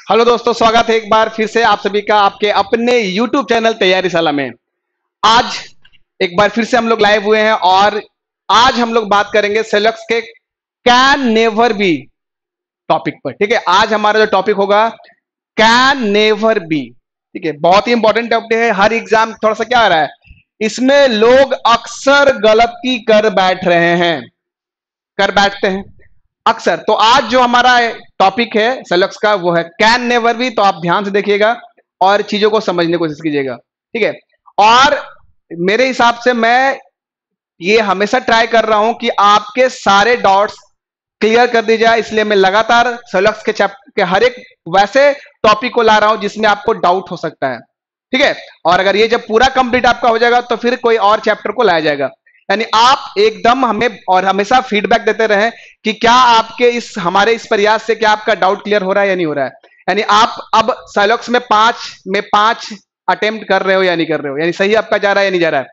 Hello दोस्तों, स्वागत है एक बार फिर से आप सभी का आपके अपने YouTube चैनल तैयारी शाला में। आज एक बार फिर से हम लोग लाइव हुए हैं और आज हम लोग बात करेंगे सेलक्स के कैन नेवर बी टॉपिक पर। ठीक है, आज हमारा जो टॉपिक होगा कैन नेवर बी। ठीक है, बहुत ही इंपॉर्टेंट टॉपिक है। हर एग्जाम थोड़ा सा क्या आ रहा है, इसमें लोग अक्सर गलती कर बैठते हैं अक्सर। तो आज जो हमारा टॉपिक है सेलक्स का वो है कैन नेवर बी। तो आप ध्यान से देखिएगा और चीजों को समझने की कोशिश कीजिएगा। ठीक है, और मेरे हिसाब से मैं ये हमेशा ट्राई कर रहा हूं कि आपके सारे डाउट्स क्लियर कर दी जाए, इसलिए मैं लगातार सेलक्स के चैप्टर के हर एक वैसे टॉपिक को ला रहा हूं जिसमें आपको डाउट हो सकता है। ठीक है, और अगर ये जब पूरा कंप्लीट आपका हो जाएगा तो फिर कोई और चैप्टर को लाया जाएगा। यानी आप एकदम हमें और हमेशा फीडबैक देते रहें कि क्या आपके इस हमारे इस प्रयास से क्या आपका डाउट क्लियर हो रहा है या नहीं हो रहा है। यानी आप अब साइलॉक्स में पांच अटेम्प्ट कर रहे हो या नहीं कर रहे हो, यानी सही आपका जा रहा है या नहीं जा रहा है।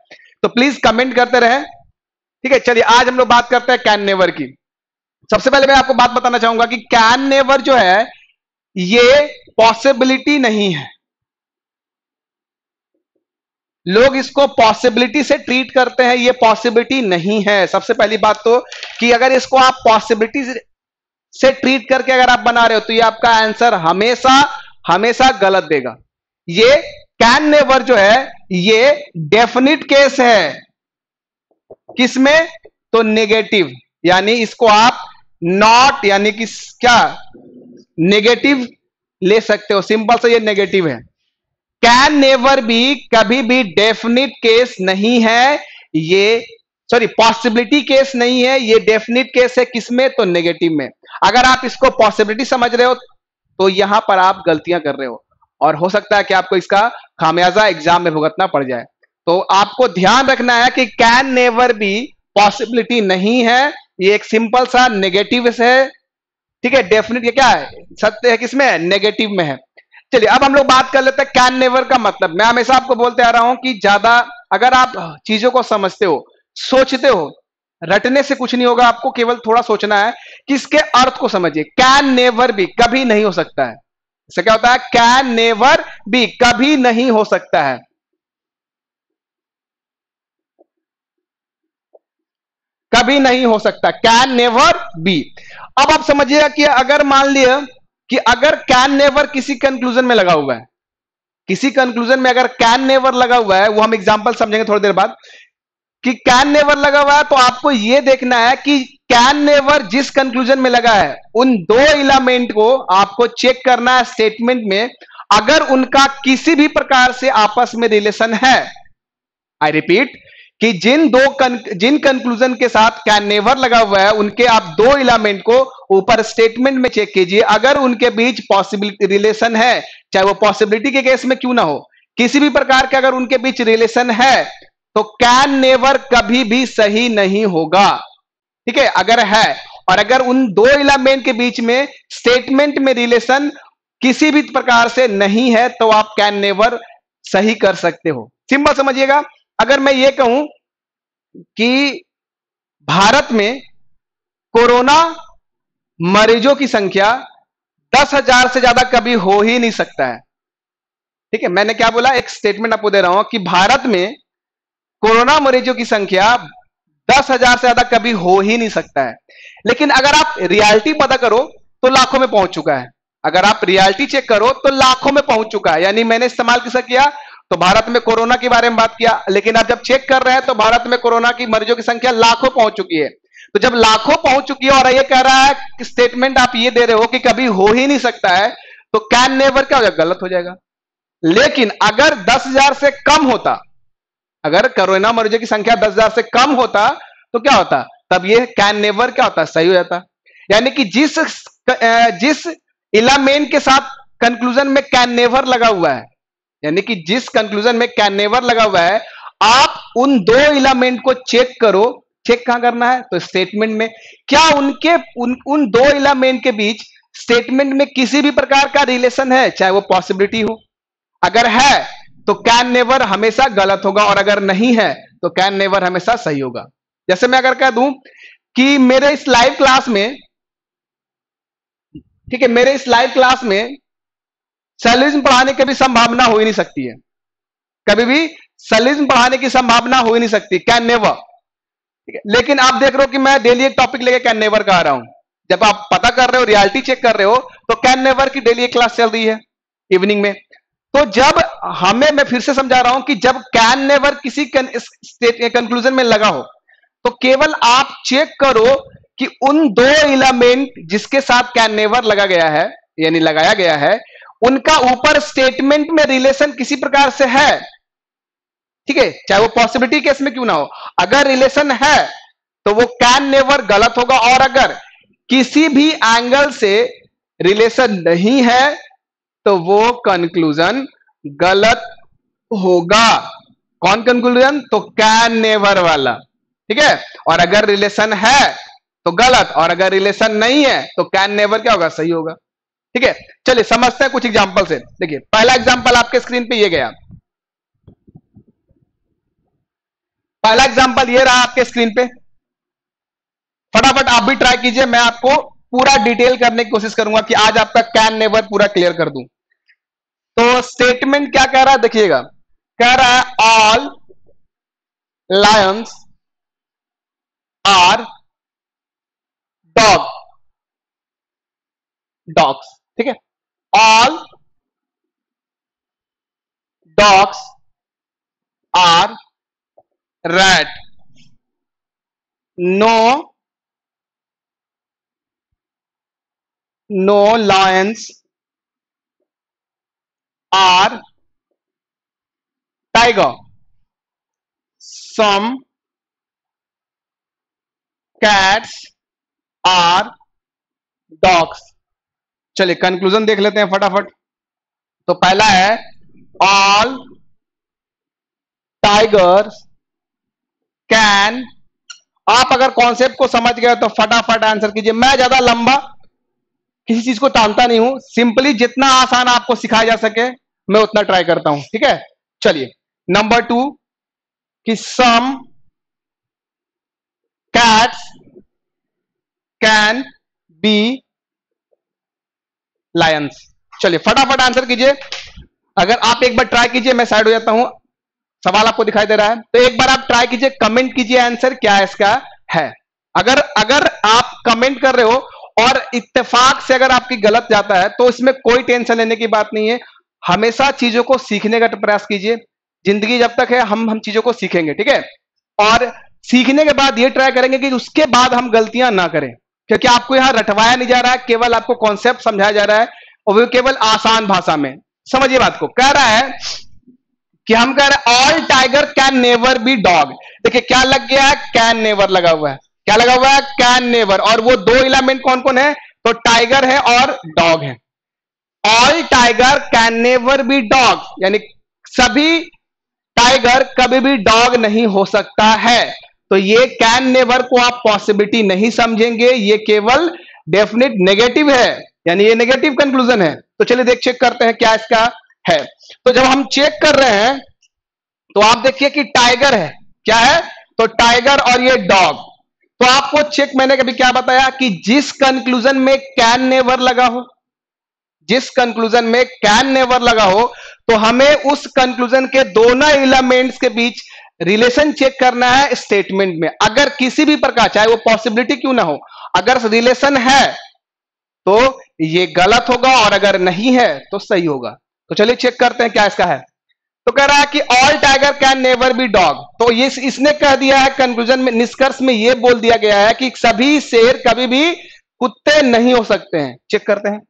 तो प्लीज कमेंट करते रहें। ठीक है, चलिए आज हम लोग बात करते हैं कैन नेवर की। सबसे पहले मैं आपको बात बताना चाहूंगा कि कैन नेवर जो है ये पॉसिबिलिटी नहीं है। लोग इसको पॉसिबिलिटी से ट्रीट करते हैं, ये पॉसिबिलिटी नहीं है। सबसे पहली बात तो कि अगर इसको आप पॉसिबिलिटी से ट्रीट करके अगर आप बना रहे हो तो ये आपका आंसर हमेशा हमेशा गलत देगा। ये कैन नेवर जो है ये डेफिनिट केस है। किसमें? तो नेगेटिव, यानी इसको आप नॉट यानी कि क्या नेगेटिव ले सकते हो। सिंपल से ये नेगेटिव है। कैन नेवर बी कभी भी डेफिनिट केस नहीं है, ये सॉरी पॉसिबिलिटी केस नहीं है, ये डेफिनिट केस है। किसमें? तो नेगेटिव में। अगर आप इसको पॉसिबिलिटी समझ रहे हो तो यहां पर आप गलतियां कर रहे हो और हो सकता है कि आपको इसका खामियाजा एग्जाम में भुगतना पड़ जाए। तो आपको ध्यान रखना है कि कैन नेवर बी पॉसिबिलिटी नहीं है, ये एक सिंपल सा नेगेटिव है। ठीक है, डेफिनिट क्या है? सत्य है किसमें? नेगेटिव में है। चलिए अब हम लोग बात कर लेते हैं कैन नेवर का मतलब। मैं हमेशा आपको बोलते आ रहा हूं कि ज्यादा अगर आप चीजों को समझते हो, सोचते हो, रटने से कुछ नहीं होगा। आपको केवल थोड़ा सोचना है कि इसके अर्थ को समझिए। कैन नेवर बी कभी नहीं हो सकता है। इससे क्या होता है? कैन नेवर बी कभी नहीं हो सकता है। कभी नहीं हो सकता, कैन नेवर बी। अब आप समझिएगा कि अगर मान लिया कि अगर कैन नेवर किसी कंक्लूजन में लगा हुआ है, किसी कंक्लूजन में अगर कैन नेवर लगा हुआ है, वो हम एग्जांपल समझेंगे थोड़ी देर बाद कि कैन नेवर लगा हुआ है, तो आपको यह देखना है कि कैन नेवर जिस कंक्लूजन में लगा है उन दो एलिमेंट को आपको चेक करना है स्टेटमेंट में, अगर उनका किसी भी प्रकार से आपस में रिलेशन है। आई रिपीट कि जिन कंक्लूजन के साथ कैन नेवर लगा हुआ है उनके आप दो एलिमेंट को ऊपर स्टेटमेंट में चेक कीजिए। अगर उनके बीच पॉसिबिलिटी रिलेशन है, चाहे वो पॉसिबिलिटी के केस में क्यों ना हो, किसी भी प्रकार के अगर उनके बीच रिलेशन है तो कैन नेवर कभी भी सही नहीं होगा। ठीक है, अगर है और अगर उन दो एलिमेंट के बीच में स्टेटमेंट में रिलेशन किसी भी प्रकार से नहीं है तो आप कैन नेवर सही कर सकते हो। सिंपल समझिएगा, अगर मैं ये कहूं कि भारत में कोरोना मरीजों की संख्या 10,000 से ज्यादा कभी हो ही नहीं सकता है। ठीक है, मैंने क्या बोला? एक स्टेटमेंट आपको दे रहा हूं कि भारत में कोरोना मरीजों की संख्या 10,000 से ज्यादा कभी हो ही नहीं सकता है। लेकिन अगर आप रियलिटी पता करो तो लाखों में पहुंच चुका है। अगर आप रियलिटी चेक करो तो लाखों में पहुंच चुका है। यानी मैंने इस्तेमाल किसका किया? तो भारत में कोरोना के बारे में बात किया, लेकिन आप जब चेक कर रहे हैं तो भारत में कोरोना की मरीजों की संख्या लाखों पहुंच चुकी है। तो जब लाखों पहुंच चुकी है और ये कह रहा है कि स्टेटमेंट आप ये दे रहे हो कि कभी हो ही नहीं सकता है, तो कैन नेवर क्या हो जाएगा? गलत हो जाएगा। लेकिन अगर 10,000 से कम होता, अगर कोरोना मरीजों की संख्या 10,000 से कम होता तो क्या होता? तब ये कैन नेवर क्या होता? सही हो जाता। यानी कि जिस एलिमेंट के साथ कंक्लूजन में कैन नेवर लगा हुआ है, यानी कि जिस कंक्लूजन में कैन नेवर लगा हुआ है, आप उन दो एलिमेंट को चेक करो। चेक कहां करना है? तो स्टेटमेंट में। क्या उन दो एलिमेंट के बीच स्टेटमेंट में किसी भी प्रकार का रिलेशन है, चाहे वो पॉसिबिलिटी हो? अगर है तो कैन नेवर हमेशा गलत होगा और अगर नहीं है तो कैन नेवर हमेशा सही होगा। जैसे मैं अगर कह दूं कि मेरे इस लाइव क्लास में, ठीक है, मेरे इस लाइव क्लास में सैलरिज्म बढ़ाने की भी संभावना हो ही नहीं सकती है, कभी भी सैलरिज्म बढ़ाने की संभावना हो ही नहीं सकती, कैन नेवर। लेकिन आप देख रहे हो कि मैं डेली एक टॉपिक लेके कैन नेवर का आ रहा हूं। जब आप पता कर रहे हो, रियलिटी चेक कर रहे हो, तो कैन नेवर की डेली एक क्लास चल रही है इवनिंग में। तो जब हमें, मैं फिर से समझा रहा हूं कि जब कैन नेवर किसी कंक्लूजन में लगा हो, तो केवल आप चेक करो कि उन दो एलिमेंट जिसके साथ कैन नेवर लगा गया है, यानी लगाया गया है, उनका ऊपर स्टेटमेंट में रिलेशन किसी प्रकार से है। ठीक है, चाहे वो पॉसिबिलिटी केस में क्यों ना हो, अगर रिलेशन है तो वो कैन नेवर गलत होगा, और अगर किसी भी एंगल से रिलेशन नहीं है तो वो कंक्लूजन गलत होगा। कौन कंक्लूजन? तो कैन नेवर वाला। ठीक है, और अगर रिलेशन है तो गलत, और अगर रिलेशन नहीं है तो कैन नेवर क्या होगा? सही होगा। ठीक है, चलिए समझते हैं कुछ एग्जांपल से। देखिए, पहला एग्जांपल आपके स्क्रीन पे ये गया, पहला एग्जांपल ये रहा आपके स्क्रीन पे। फटाफट आप भी ट्राई कीजिए, मैं आपको पूरा डिटेल करने की कोशिश करूंगा कि आज आपका कैन नेवर पूरा क्लियर कर दूं। तो स्टेटमेंट क्या कह रहा है, देखिएगा, कह रहा है ऑल लायंस आर डॉग्स। ठीक है, all dogs are rat, no lions are tiger, some cats are dogs. चलिए कंक्लूजन देख लेते हैं फटाफट। तो पहला है ऑल टाइगर्स कैन। आप अगर कॉन्सेप्ट को समझ गए तो फटाफट आंसर कीजिए। मैं ज्यादा लंबा किसी चीज को टालता नहीं हूं, सिंपली जितना आसान आपको सिखाया जा सके मैं उतना ट्राई करता हूं। ठीक है, चलिए नंबर 2 कि some cats can be lions. चलिए फटाफट आंसर कीजिए। अगर आप एक बार ट्राई कीजिए, मैं साइड हो जाता हूं, सवाल आपको दिखाई दे रहा है तो एक बार आप ट्राई कीजिए, कमेंट कीजिए आंसर क्या इसका है। अगर आप कमेंट कर रहे हो और इत्तेफाक से अगर आपकी गलत जाता है तो इसमें कोई टेंशन लेने की बात नहीं है। हमेशा चीजों को सीखने का प्रयास कीजिए, जिंदगी जब तक है हम चीजों को सीखेंगे। ठीक है, और सीखने के बाद ये ट्राई करेंगे कि उसके बाद हम गलतियां ना करें, क्योंकि आपको यहां रटवाया नहीं जा रहा है, केवल आपको कॉन्सेप्ट समझाया जा रहा है, और वो केवल आसान भाषा में। समझिए बात को, कह रहा है कि हम कह रहे हैं all tiger can never B dog. देखिए क्या लग गया है, कैन नेवर लगा हुआ है। क्या लगा हुआ है? Can never. और वो दो एलिमेंट कौन कौन है? तो टाइगर है और डॉग है। All tiger can never B dog, यानी सभी टाइगर कभी भी डॉग नहीं हो सकता है। तो ये कैन नेवर को आप पॉसिबिलिटी नहीं समझेंगे, ये केवल डेफिनेट नेगेटिव है, यानी ये नेगेटिव कंक्लूजन है। तो चलिए चेक करते हैं क्या इसका है। तो जब हम चेक कर रहे हैं तो आप देखिए कि टाइगर है, क्या है? तो टाइगर और ये डॉग। तो आपको चेक, मैंने कभी क्या बताया कि जिस कंक्लूजन में कैन नेवर लगा हो, जिस कंक्लूजन में कैन नेवर लगा हो, तो हमें उस कंक्लूजन के दोनों एलिमेंट्स के बीच रिलेशन चेक करना है स्टेटमेंट में। अगर किसी भी प्रकार, चाहे वो पॉसिबिलिटी क्यों ना हो, अगर रिलेशन है तो ये गलत होगा, और अगर नहीं है तो सही होगा। तो चलिए चेक करते हैं क्या इसका है। तो कह रहा है कि all tiger can never B dog. तो ये इसने कह दिया है कंक्लूजन में, निष्कर्ष में ये बोल दिया गया है कि सभी शेर कभी भी कुत्ते नहीं हो सकते हैं। चेक करते हैं,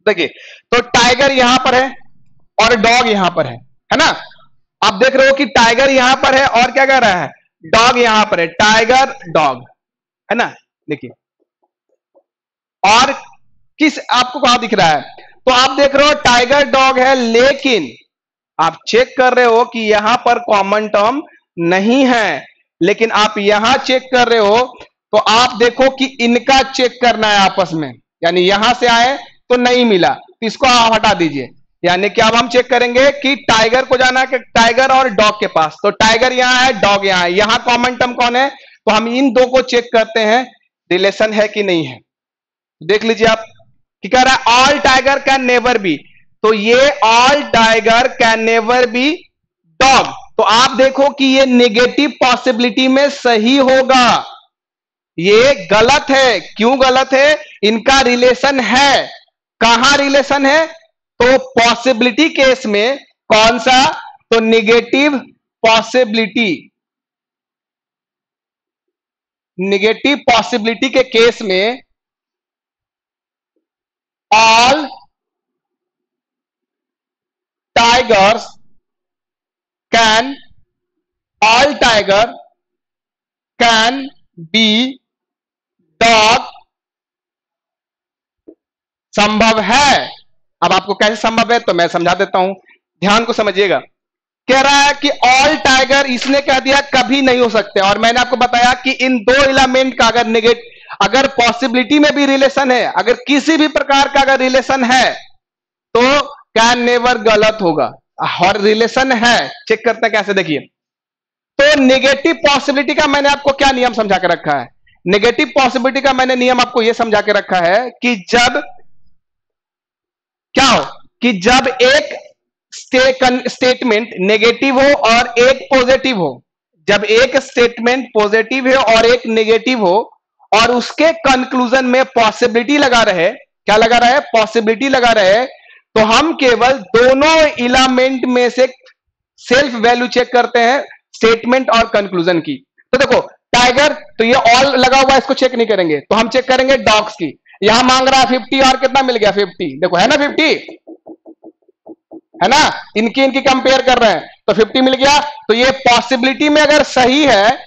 देखिए तो टाइगर यहां पर है और डॉग यहां पर है ना। आप देख रहे हो कि टाइगर यहां पर है और क्या कह रहा है, डॉग यहां पर है, टाइगर डॉग, है ना। देखिए और किस आपको कहां दिख रहा है, तो आप देख रहे हो टाइगर डॉग है, लेकिन आप चेक कर रहे हो कि यहां पर कॉमन टर्म नहीं है। लेकिन आप यहां चेक कर रहे हो तो आप देखो कि इनका चेक करना है आपस में, यानी यहां से आए तो नहीं मिला, तो इसको आप हटा दीजिए। यानी कि अब हम चेक करेंगे कि टाइगर को जाना है कि टाइगर और डॉग के पास, तो टाइगर यहां है, डॉग यहां है, यहां कॉमन टर्म कौन है, तो हम इन दो को चेक करते हैं रिलेशन है कि नहीं है। देख लीजिए आप कि कह रहा है all tiger can never B, तो ये all tiger can never B dog. तो आप देखो कि ये नेगेटिव पॉसिबिलिटी में सही होगा, ये गलत है। क्यों गलत है? इनका रिलेशन है। कहां रिलेशन है? तो पॉसिबिलिटी केस में कौन सा? तो नेगेटिव पॉसिबिलिटी। नेगेटिव पॉसिबिलिटी के केस में all tigers can, all tiger can be dog संभव है। अब आपको कैसे संभव है तो मैं समझा देता हूं, ध्यान को समझिएगा। कह रहा है कि ऑल टाइगर, इसने कह दिया कभी नहीं हो सकते, और मैंने आपको बताया कि इन दो एलिमेंट का अगर पॉसिबिलिटी में भी रिलेशन है, अगर किसी भी प्रकार का अगर रिलेशन है तो कैन नेवर गलत होगा। और रिलेशन है, चेक करते हैं कैसे, देखिए। तो नेगेटिव पॉसिबिलिटी का मैंने आपको क्या नियम समझा के रखा है? नेगेटिव पॉसिबिलिटी का मैंने नियम आपको यह समझा के रखा है कि जब क्या हो कि जब एक स्टेटमेंट नेगेटिव हो और एक पॉजिटिव हो, जब एक स्टेटमेंट पॉजिटिव है और एक नेगेटिव हो और उसके कंक्लूजन में पॉसिबिलिटी लगा रहे, क्या लगा रहा है? पॉसिबिलिटी लगा रहे, तो हम केवल दोनों एलिमेंट में से सेल्फ वैल्यू चेक करते हैं, स्टेटमेंट और कंक्लूजन की। तो देखो टाइगर, तो ये ऑल लगा हुआ है, इसको चेक नहीं करेंगे, तो हम चेक करेंगे डॉग्स की। यहां मांग रहा है 50 और कितना मिल गया? 50। देखो है ना 50, है ना, इनकी कंपेयर कर रहे हैं तो 50 मिल गया। तो ये पॉसिबिलिटी में अगर सही है,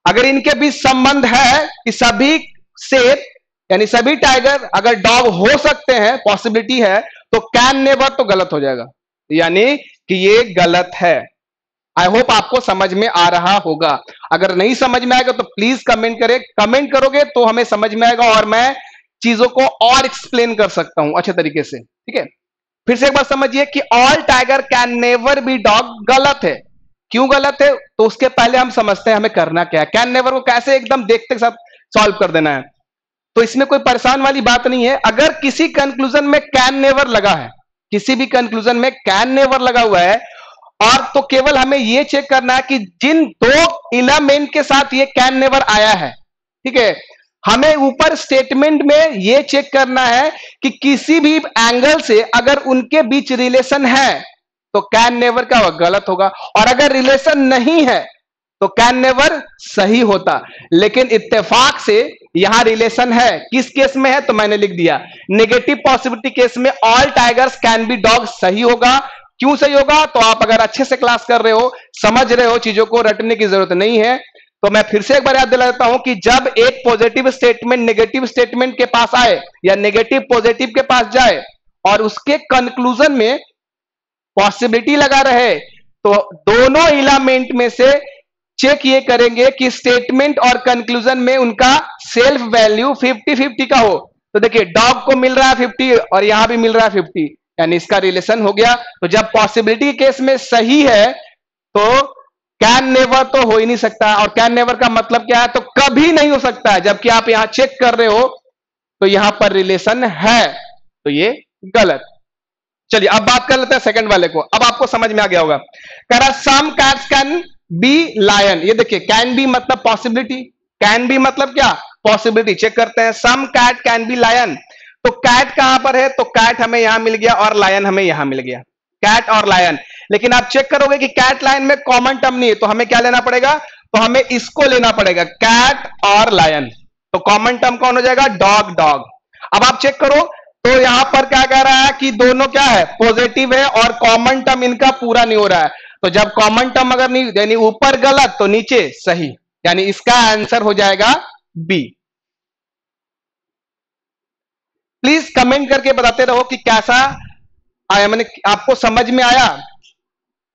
अगर इनके बीच संबंध है कि सभी सेब यानी सभी टाइगर अगर डॉग हो सकते हैं, पॉसिबिलिटी है, तो कैन नेवर तो गलत हो जाएगा, यानी कि ये गलत है। आई होप आपको समझ में आ रहा होगा। अगर नहीं समझ में आएगा तो प्लीज कमेंट करें, कमेंट करोगे तो हमें समझ में आएगा और मैं चीजों को और एक्सप्लेन कर सकता हूं अच्छे तरीके से, ठीक है। फिर से एक बार समझिए कि all tiger can never B dog गलत है। क्यों गलत है? तो उसके पहले हम समझते हैं हमें करना क्या है, कैन नेवर को कैसे एकदम देखते के साथ सॉल्व कर देना है। तो इसमें कोई परेशान वाली बात नहीं है। अगर किसी कंक्लूजन में कैन नेवर लगा है, किसी भी कंक्लूजन में कैन नेवर लगा हुआ है, और तो केवल हमें यह चेक करना है कि जिन दो एलिमेंट के साथ ये कैन नेवर आया है, ठीक है, हमें ऊपर स्टेटमेंट में यह चेक करना है कि किसी भी एंगल से अगर उनके बीच रिलेशन है तो कैन नेवर का गलत होगा, और अगर रिलेशन नहीं है तो कैन नेवर सही होता। लेकिन इत्तेफाक से यहां रिलेशन है। किस केस में है? तो मैंने लिख दिया नेगेटिव पॉसिबिलिटी केस में all tigers can be dog सही होगा। क्यों सही होगा? तो आप अगर अच्छे से क्लास कर रहे हो, समझ रहे हो, चीजों को रटने की जरूरत नहीं है। तो मैं फिर से एक बार याद दिला देता हूं कि जब एक पॉजिटिव स्टेटमेंट नेगेटिव स्टेटमेंट के पास आए या नेगेटिव पॉजिटिव के पास जाए और उसके कंक्लूजन में पॉसिबिलिटी लगा रहे, तो दोनों एलिमेंट में से चेक ये करेंगे कि स्टेटमेंट और कंक्लूजन में उनका सेल्फ वैल्यू 50-50 का हो। तो देखिए डॉग को मिल रहा है 50 और यहां भी मिल रहा है 50, यानी इसका रिलेशन हो गया। तो जब पॉसिबिलिटी केस में सही है तो कैन नेवर तो हो ही नहीं सकता, और कैन नेवर का मतलब क्या है? तो कभी नहीं हो सकता है। जबकि आप यहां चेक कर रहे हो तो यहां पर रिलेशन है, तो ये गलत। चलिए अब बात कर लेते हैं सेकंड वाले को। अब आपको समझ में आ गया होगा। कह रहा some cats can be lion. ये देखिए कैन बी मतलब पॉसिबिलिटी, कैन बी मतलब क्या? पॉसिबिलिटी। चेक करते हैं, some cat can be lion. तो कैट कहां पर है? तो कैट हमें यहां मिल गया और लायन हमें यहां मिल गया, कैट और लायन। लेकिन आप चेक करोगे कि कैट लायन में कॉमन टर्म नहीं है, तो हमें क्या लेना पड़ेगा? तो हमें इसको लेना पड़ेगा, कैट और लायन। तो कॉमन टर्म कौन हो जाएगा? Dog dog. अब आप चेक करो तो यहां पर क्या कह रहा है कि दोनों क्या है? पॉजिटिव है और कॉमन टर्म इनका पूरा नहीं हो रहा है। तो जब कॉमन टर्म अगर नहीं, यानी ऊपर गलत तो नीचे सही, यानी इसका आंसर हो जाएगा बी। प्लीज कमेंट करके बताते रहो कि कैसा आया, मैंने आपको समझ में आया।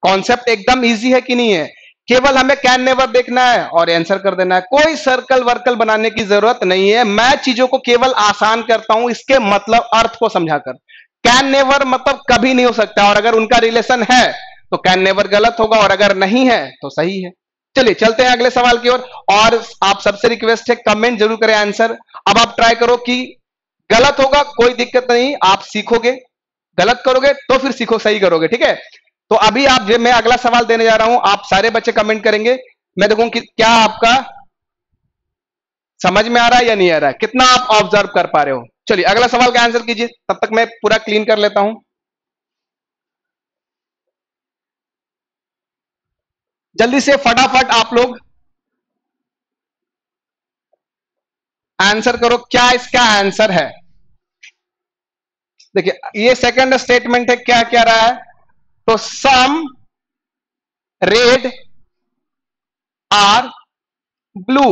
कॉन्सेप्ट एकदम इजी है कि नहीं है? केवल हमें कैन नेवर देखना है और आंसर कर देना है। कोई सर्कल वर्कल बनाने की जरूरत नहीं है। मैं चीजों को केवल आसान करता हूं, इसके मतलब अर्थ को समझाकर। कैन नेवर मतलब कभी नहीं हो सकता, और अगर उनका रिलेशन है तो कैन नेवर गलत होगा, और अगर नहीं है तो सही है। चलिए चलते हैं अगले सवाल की ओर। और आप सबसे रिक्वेस्ट है कमेंट जरूर करें आंसर। अब आप ट्राई करो कि गलत होगा, कोई दिक्कत नहीं, आप सीखोगे। गलत करोगे तो फिर सीखो सही करोगे, ठीक है। तो अभी आप जो मैं अगला सवाल देने जा रहा हूं, आप सारे बच्चे कमेंट करेंगे, मैं देखूं कि क्या आपका समझ में आ रहा है या नहीं आ रहा है, कितना आप ऑब्जर्व कर पा रहे हो। चलिए अगला सवाल का आंसर कीजिए, तब तक मैं पूरा क्लीन कर लेता हूं। जल्दी से फटाफट आप लोग आंसर करो, क्या इसका आंसर है। देखिए ये सेकंड स्टेटमेंट है, क्या क्या रहा है, तो सम रेड आर ब्लू,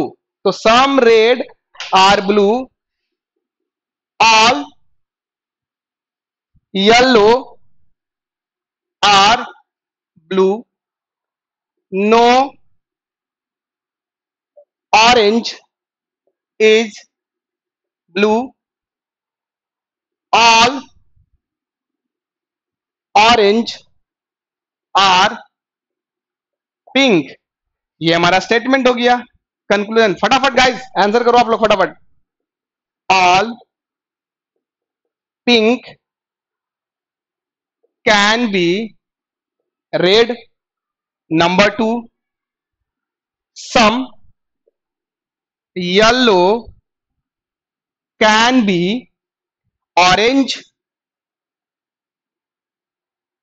तो some red are blue, all yellow are blue, no orange is blue, all orange are pink. ये हमारा स्टेटमेंट हो गया, कंक्लूजन। फटाफट गाइस आंसर करो आप लोग फटाफट। All pink can be red, number 2 some yellow can be orange.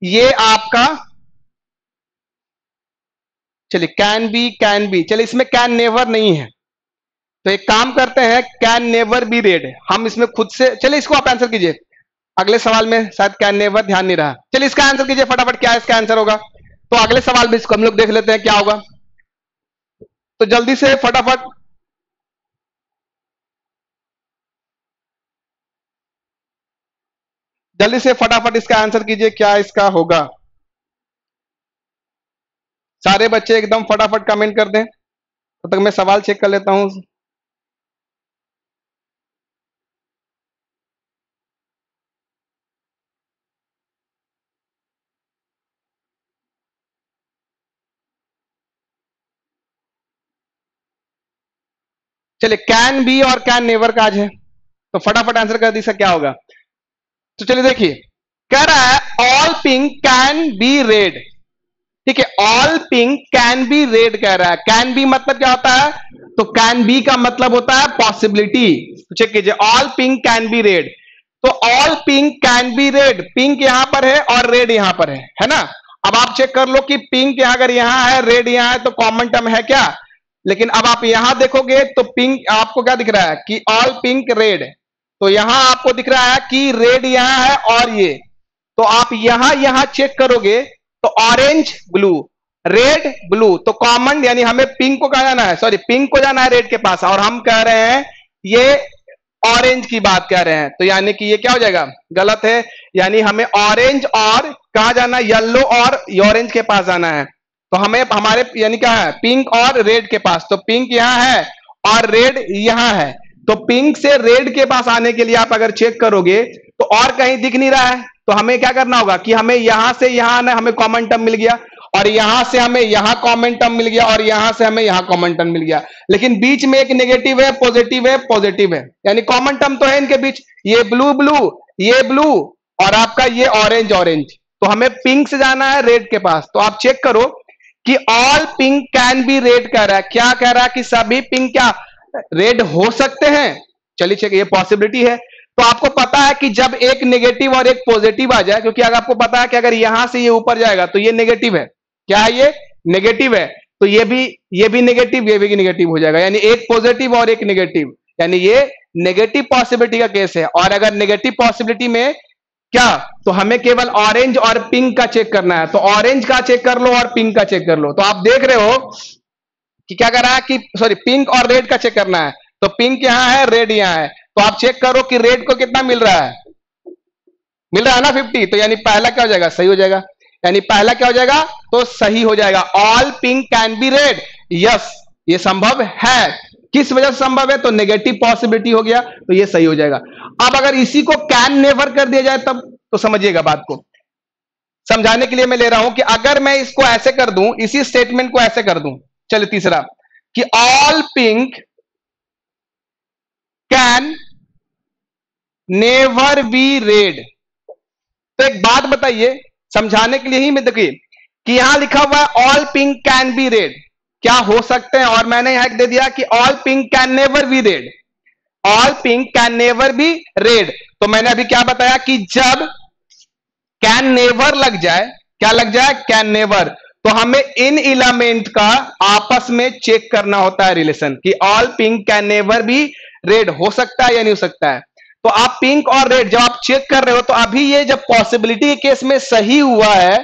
ये आपका, चलिए कैन बी, चलिए इसमें कैन नेवर नहीं है, तो एक काम करते हैं, कैन नेवर बी रेड, हम इसमें खुद से, चलिए इसको आप आंसर कीजिए। अगले सवाल में शायद कैन नेवर ध्यान नहीं रहा, चलिए इसका आंसर कीजिए फटाफट, क्या इसका आंसर होगा। तो अगले सवाल में इसको हम लोग देख लेते हैं क्या होगा, तो जल्दी से फटाफट इसका आंसर कीजिए, क्या इसका होगा। सारे बच्चे एकदम फटाफट कमेंट कर दें, तब तक मैं सवाल चेक कर लेता हूं। चलिए कैन बी और कैन नेवर का आज है, तो फटाफट आंसर कर दीजिए क्या होगा। तो चलिए देखिए, कह रहा है all pink can be red, ठीक है, all pink can be red कह रहा है। कैन बी मतलब क्या होता है, तो कैन बी का मतलब होता है पॉसिबिलिटी। तो चेक कीजिए, all pink can be red, तो all pink can be red, pink यहां पर है और रेड यहां पर है ना। अब आप चेक कर लो कि पिंक अगर यहां है, रेड यहां है, तो कॉमन टर्म है क्या। लेकिन अब आप यहां देखोगे तो पिंक आपको क्या दिख रहा है कि ऑल पिंक रेड, तो यहां आपको दिख रहा है कि रेड यहां है और ये, तो आप यहां चेक करोगे तो ऑरेंज ब्लू, रेड ब्लू, तो कॉमन, यानी हमें पिंक को कहा जाना है, सॉरी पिंक को जाना है रेड के पास, और हम कह रहे हैं ये ऑरेंज की बात कह रहे हैं, तो यानी कि ये क्या हो जाएगा, गलत है। यानी हमें ऑरेंज और कहा जाना, येलो और ऑरेंज के पास जाना है, तो हमें हमारे यानी क्या है, पिंक और रेड के पास, तो पिंक यहां है और रेड यहां है, तो पिंक से रेड के पास आने के लिए आप अगर चेक करोगे तो और कहीं दिख नहीं रहा है, तो हमें क्या करना होगा कि हमें यहां से यहां ना, हमें कॉमन टर्म मिल गया, और यहां से हमें यहां कॉमन टर्म मिल गया, और यहां से हमें यहां कॉमन टर्म मिल गया, लेकिन बीच में एक नेगेटिव है, पॉजिटिव है, पॉजिटिव है, यानी कॉमन टर्म तो है इनके बीच, ये ब्लू ब्लू, ये ब्लू, और आपका ये ऑरेंज ऑरेंज, तो हमें पिंक से जाना है रेड के पास। तो आप चेक करो कि all pink can be red कह रहा है, क्या कह रहा है कि सभी पिंक क्या रेड हो सकते हैं। चलिए चेक, ये पॉसिबिलिटी है, तो आपको पता है कि जब एक नेगेटिव और एक पॉजिटिव आ जाए, क्योंकि अगर आपको पता है कि अगर यहां से ये ऊपर जाएगा तो ये नेगेटिव है, क्या है ये नेगेटिव है, तो ये भी नेगेटिव, ये भी नेगेटिव हो जाएगा, यानी एक पॉजिटिव और एक नेगेटिव, यानी ये नेगेटिव पॉसिबिलिटी का केस है। और अगर नेगेटिव पॉसिबिलिटी में क्या, तो हमें केवल ऑरेंज और पिंक का चेक करना है, तो ऑरेंज का चेक कर लो और पिंक का चेक कर लो, तो आप देख रहे हो कि क्या कर रहा है कि सॉरी पिंक और रेड का चेक करना है, तो पिंक यहां है, रेड यहां है, तो आप चेक करो कि रेड को कितना मिल रहा है, मिल रहा है ना 50, तो यानी पहला क्या हो जाएगा, सही हो जाएगा, यानी पहला क्या हो जाएगा, तो सही हो जाएगा, all pink can be red, yes ये संभव है। किस वजह से संभव है, तो नेगेटिव पॉसिबिलिटी हो गया, तो ये सही हो जाएगा। अब अगर इसी को कैन नेवर कर दिया जाए तब, तो समझिएगा बात को, समझाने के लिए मैं ले रहा हूं कि अगर मैं इसको ऐसे कर दूं, इसी स्टेटमेंट को ऐसे कर दूं, चलिए तीसरा, कि all pink can never be red, तो एक बात बताइए, समझाने के लिए ही मैं देखिए कि यहां लिखा हुआ है all pink can be red, क्या हो सकते हैं, और मैंने यहां दे दिया कि all pink can never be red, all pink can never be red. तो मैंने अभी क्या बताया कि जब कैन नेवर लग जाए, क्या लग जाए, कैन नेवर, तो हमें इन एलिमेंट का आपस में चेक करना होता है रिलेशन कि all pink can never be red, हो सकता है या नहीं हो सकता है। तो आप पिंक और रेड जब आप चेक कर रहे हो, तो अभी ये जब पॉसिबिलिटी के केस में सही हुआ है,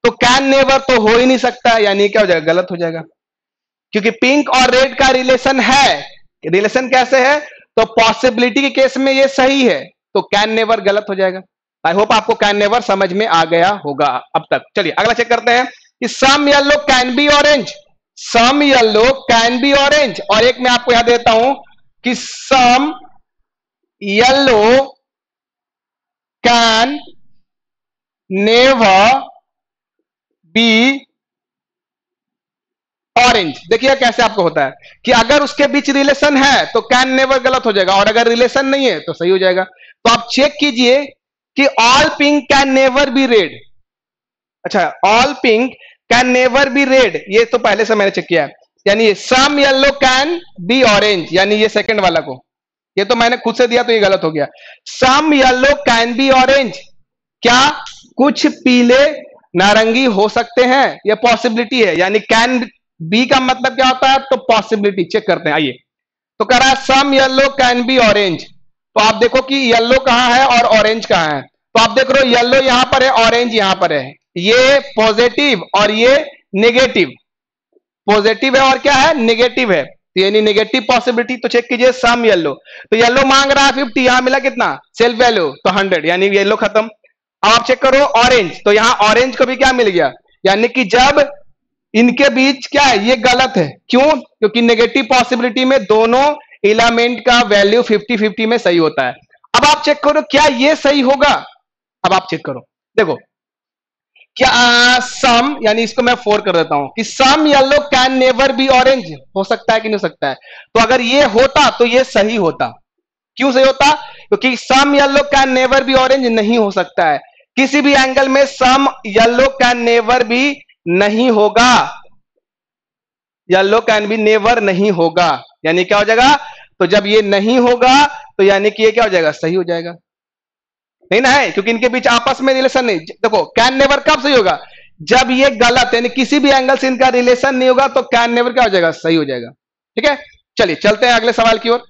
तो कैन नेवर तो हो ही नहीं सकता, यानी क्या हो जाएगा, गलत हो जाएगा, क्योंकि पिंक और रेड का रिलेशन है। रिलेशन कैसे है, तो पॉसिबिलिटी के केस में ये सही है, तो कैन नेवर गलत हो जाएगा। आई होप आपको कैन नेवर समझ में आ गया होगा अब तक। चलिए अगला चेक करते हैं कि some yellow can be orange, some yellow can be orange, और एक मैं आपको यहां देता हूं कि some yellow can never be orange. देखिए कैसे आपको होता है कि अगर उसके बीच रिलेशन है तो कैन नेवर गलत हो जाएगा, और अगर रिलेशन नहीं है तो सही हो जाएगा। तो आप चेक कीजिए कि all pink can never be red, अच्छा all pink can never be red, ये तो पहले से मैंने चेक किया है, यानी some yellow can be orange, यानी ये सेकंड वाला को, ये तो मैंने खुद से दिया तो ये गलत हो गया। सम येलो कैन बी ऑरेंज, क्या कुछ पीले नारंगी हो सकते हैं, ये पॉसिबिलिटी है, यानी कैन बी का मतलब क्या होता है, तो पॉसिबिलिटी। चेक करते हैं, आइए। तो कह रहा है सम येलो कैन बी ऑरेंज, तो आप देखो कि येलो कहां है और ऑरेंज कहां है, तो आप देख रहे हो येलो यहां पर है, ऑरेंज यहां पर है, ये पॉजिटिव और ये नेगेटिव, पॉजिटिव है और क्या है, नेगेटिव है, तो यानी नेगेटिव पॉसिबिलिटी। तो चेक कीजिए सम येलो, तो येलो मांग रहा है 50, यहां मिला कितना, सेल्फ वैल्यू तो 100, यानी येलो खत्म। अब आप चेक करो ऑरेंज, तो यहां ऑरेंज को भी क्या मिल गया, यानी कि जब इनके बीच क्या है, ये गलत है, क्यों, क्योंकि नेगेटिव पॉसिबिलिटी में दोनों एलिमेंट का वैल्यू 50-50 में सही होता है। अब आप चेक करो क्या ये सही होगा, अब आप चेक करो, देखो क्या सम, यानी इसको मैं 4 कर देता हूं कि some yellow can never be orange, हो सकता है कि नहीं हो सकता है, तो अगर ये होता तो ये सही होता, क्यों सही होता, क्योंकि some yellow can never be orange नहीं हो सकता है, किसी भी एंगल में some yellow can never be नहीं होगा, येलो कैन बी नेवर नहीं होगा, यानी क्या हो जाएगा, तो जब ये नहीं होगा तो यानी कि ये क्या हो जाएगा, सही हो जाएगा, नहीं ना है, क्योंकि इनके बीच आपस में रिलेशन नहीं। देखो कैन नेवर कब सही होगा, जब ये गलत, यानी किसी भी एंगल से इनका रिलेशन नहीं होगा, तो कैन नेवर क्या हो जाएगा, सही हो जाएगा। ठीक है, चलिए चलते हैं अगले सवाल की ओर।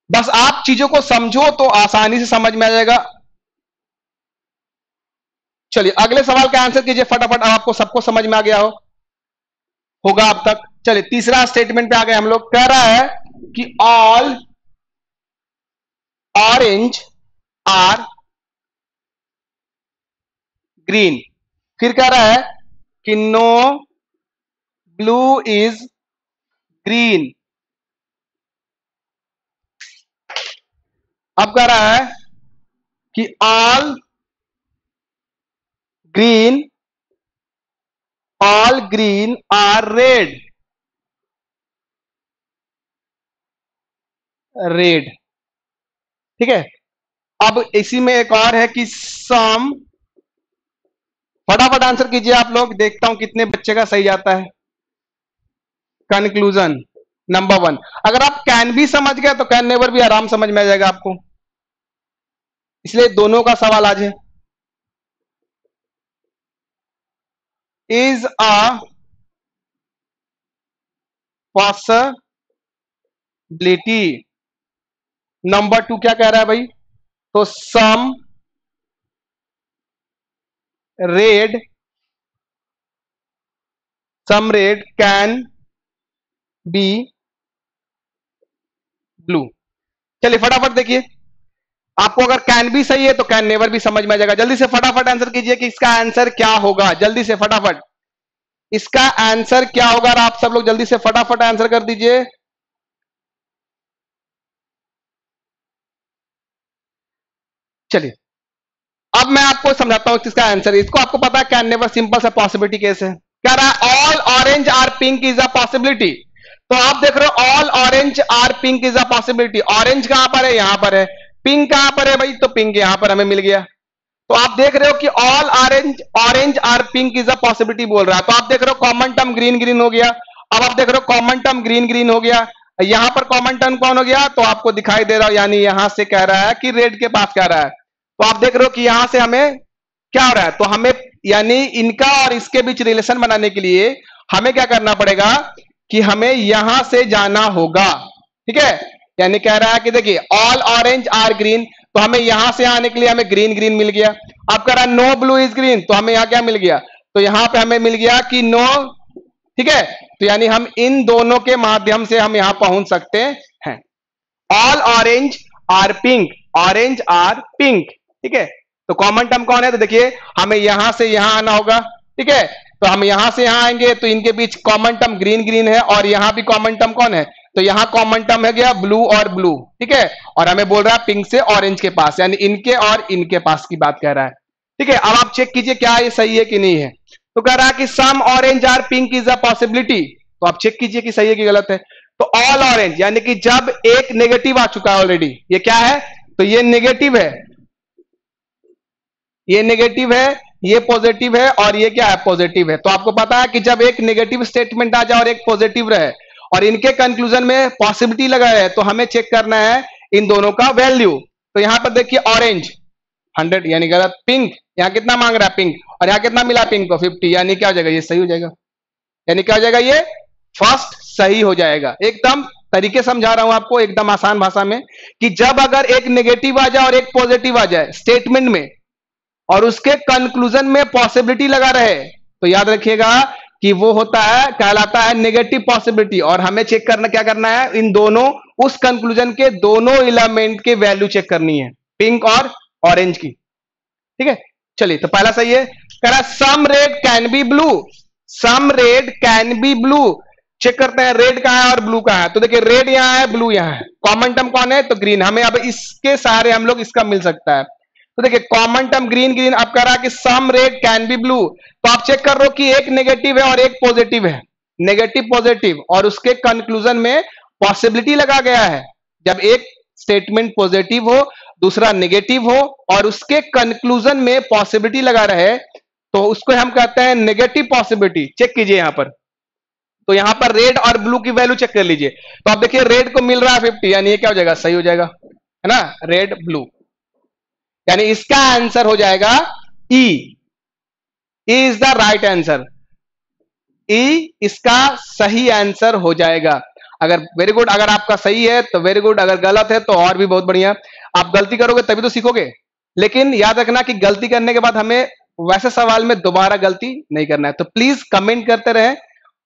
बस आप चीजों को समझो तो आसानी से समझ में आ जाएगा। चलिए अगले सवाल का आंसर कीजिए फटाफट, आपको सबको समझ में आ गया होगा अब तक। चलिए तीसरा स्टेटमेंट पे आ गए हम लोग, कह रहा है कि ऑल ऑरेंज आर ग्रीन, फिर कह रहा है कि नो ब्लू इज ग्रीन, अब कह रहा है कि all green are red, red, ठीक है। अब इसी में एक और है कि सम, फटाफट आंसर कीजिए आप लोग, देखता हूं कितने बच्चे का सही जाता है। कंक्लूजन नंबर 1, अगर आप कैन भी समझ गए तो कैन नेवर भी आराम समझ में आ जाएगा आपको, इसलिए दोनों का सवाल आज है। इज अ पॉसिबिलिटी, नंबर 2 क्या कह रहा है भाई, तो some red can be blue. चलिए फटाफट देखिए, आपको अगर कैन भी सही है तो कैन नेवर भी समझ में आ जाएगा। जल्दी से फटाफट आंसर कीजिए कि इसका आंसर क्या होगा, जल्दी से फटाफट, इसका आंसर क्या होगा, और आप सब लोग जल्दी से फटाफट आंसर कर दीजिए। चलिए अब मैं आपको समझाता हूं किसका आंसर है, इसको आपको पता है कैन नेवर सिंपल सा पॉसिबिलिटी केस है, कह रहा है all orange are pink is a possibility. तो आप देख रहे हो all orange are pink is a possibility. Orange कहां पर है? यहां पर है। पिंक कहां पर है भाई? तो पिंक यहां पर हमें मिल गया। तो आप देख रहे हो कि all orange are pink is a possibility बोल रहा है। तो आप देख रहे हो कॉमन टर्म ग्रीन ग्रीन हो गया। अब आप देख रहे हो कॉमन टर्म ग्रीन ग्रीन हो गया। यहां पर कॉमन टर्म कौन हो गया? तो आपको दिखाई दे रहा हो, यानी यहां से कह रहा है कि रेड के पास कह रहा है। तो आप देख रहे हो कि यहां से हमें क्या हो रहा है? तो हमें यानी इनका और इसके बीच रिलेशन बनाने के लिए हमें क्या करना पड़ेगा कि हमें यहां से जाना होगा। ठीक है, यानी कह रहा है कि देखिए ऑल ऑरेंज आर ग्रीन, तो हमें यहां से आने के लिए हमें ग्रीन ग्रीन मिल गया। अब कह रहा है नो ब्लू इज ग्रीन, तो हमें यहां क्या मिल गया? तो यहां पे हमें मिल गया कि नो। ठीक है, तो यानी हम इन दोनों के माध्यम से हम यहां पहुंच सकते हैं। All orange are pink, orange are pink. ठीक है, तो कॉमन टर्म कौन है? तो देखिए हमें यहां से यहां आना होगा। ठीक है, तो हम यहां से यहां आएंगे तो इनके बीच कॉमन टर्म ग्रीन ग्रीन है, और यहां भी कॉमन टर्म कौन है? तो यहां कॉमन टर्म है गया ब्लू और ब्लू। ठीक है, और हमें बोल रहा है पिंक से ऑरेंज के पास, यानी इनके और इनके पास की बात कह रहा है। ठीक है, अब आप चेक कीजिए क्या ये सही है कि नहीं है। तो कह रहा है कि some orange are pink is a possibility. तो आप चेक कीजिए कि सही है कि गलत है। तो ऑल ऑरेंज, यानी कि जब एक नेगेटिव आ चुका है ऑलरेडी, ये क्या है? तो ये नेगेटिव है, ये नेगेटिव है, ये पॉजिटिव है, और ये क्या है? पॉजिटिव है। तो आपको पता है कि जब एक नेगेटिव स्टेटमेंट आ जाए और एक पॉजिटिव रहे और इनके कंक्लूजन में पॉसिबिलिटी लगा है, तो हमें चेक करना है इन दोनों का वैल्यू। तो यहां पर देखिए ऑरेंज 100 यानी गलत। पिंक यहां कितना मांग रहा है? पिंक, और यहां कितना मिला पिंक को? 50, यानी क्या हो जाएगा? ये सही हो जाएगा। यानी क्या हो जाएगा? ये फर्स्ट सही हो जाएगा। एकदम तरीके समझा रहा हूं आपको एकदम आसान भाषा में, कि जब अगर एक नेगेटिव आ जाए और एक पॉजिटिव आ जाए स्टेटमेंट में और उसके कंक्लूजन में पॉसिबिलिटी लगा रहे, तो याद रखिएगा कि वो होता है, कहलाता है नेगेटिव पॉसिबिलिटी। और हमें चेक करना, क्या करना है? इन दोनों, उस कंक्लूजन के दोनों एलिमेंट के वैल्यू चेक करनी है, पिंक और ऑरेंज की। ठीक है, चलिए तो पहला सही है। कह रहा है some red can be blue, some red can be blue. Check करते हैं रेड कहां है और ब्लू कहां है। तो देखिए रेड यहां है, ब्लू यहां है। कॉमन टर्म कौन है? तो ग्रीन। हमें अब इसके सहारे हम लोग इसका मिल सकता है। तो देखिए कॉमन टर्म ग्रीन ग्रीन। अब कह रहा है कि some red can be blue, तो आप चेक कर रहे हो कि एक नेगेटिव है और एक पॉजिटिव है, नेगेटिव पॉजिटिव, और उसके कंक्लूजन में पॉसिबिलिटी लगा गया है। जब एक स्टेटमेंट पॉजिटिव हो, दूसरा नेगेटिव हो, और उसके कंक्लूजन में पॉसिबिलिटी लगा रहे, तो उसको हम कहते हैं नेगेटिव पॉसिबिलिटी। चेक कीजिए यहां पर, तो यहां पर रेड और ब्लू की वैल्यू चेक कर लीजिए। तो आप देखिए रेड को मिल रहा है 50, यानी ये क्या हो जाएगा? सही हो जाएगा, है ना? रेड ब्लू, यानी इसका आंसर हो जाएगा E. Is the right answer. E इसका सही आंसर हो जाएगा। अगर वेरी गुड, अगर आपका सही है तो वेरी गुड, अगर गलत है तो और भी बहुत बढ़िया। आप गलती करोगे तभी तो सीखोगे, लेकिन याद रखना कि गलती करने के बाद हमें वैसे सवाल में दोबारा गलती नहीं करना है। तो प्लीज कमेंट करते रहें,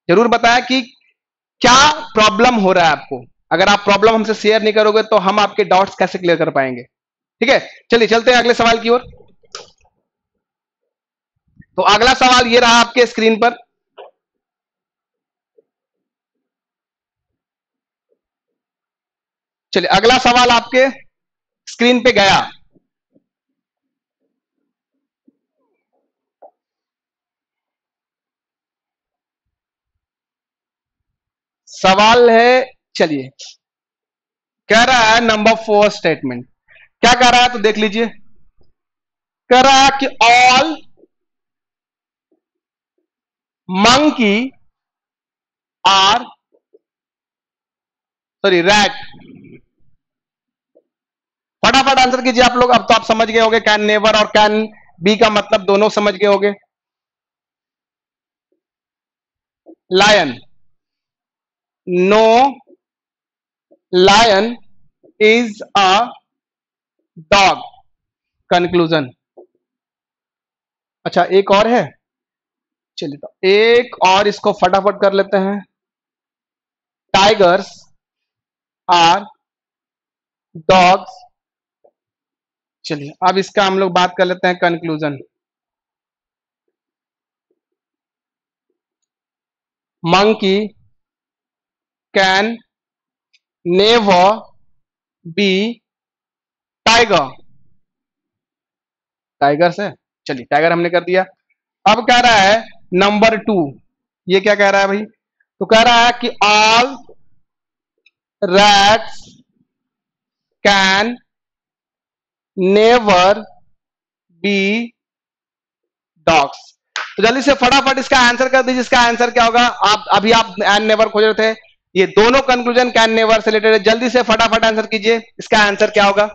जरूर बताएं कि क्या प्रॉब्लम हो रहा है आपको। अगर आप प्रॉब्लम हमसे शेयर नहीं करोगे तो हम आपके डाउट्स कैसे क्लियर कर पाएंगे। ठीक है, चलिए चलते हैं अगले सवाल की ओर। तो अगला सवाल ये रहा आपके स्क्रीन पर। चलिए अगला सवाल आपके स्क्रीन पे गया। सवाल है, चलिए कह रहा है नंबर 4 स्टेटमेंट। क्या कह रहा है? तो देख लीजिए, कह रहा है कि all monkey are, sorry rat. फटाफट आंसर कीजिए आप लोग। अब तो आप समझ गए होंगे, कैन नेवर और कैन बी का मतलब दोनों समझ गए होंगे। Lion, no, lion is a dog. Conclusion. अच्छा एक और है, चलिए तो एक और इसको फटाफट कर लेते हैं। Tigers are dogs. चलिए अब इसका हम लोग बात कर लेते हैं conclusion. Monkey can never be tiger. Tiger से, चलिए टाइगर हमने कर दिया। अब कह रहा है नंबर 2, ये क्या कह रहा है भाई? तो कह रहा है कि all rats can never B dogs. तो जल्दी से फटाफट इसका आंसर कर दीजिए। इसका आंसर क्या होगा? आप कैन नेवर खोज रहे थे, ये दोनों conclusion can never say related है। जल्दी से फटाफट आंसर कीजिए, इसका आंसर क्या होगा?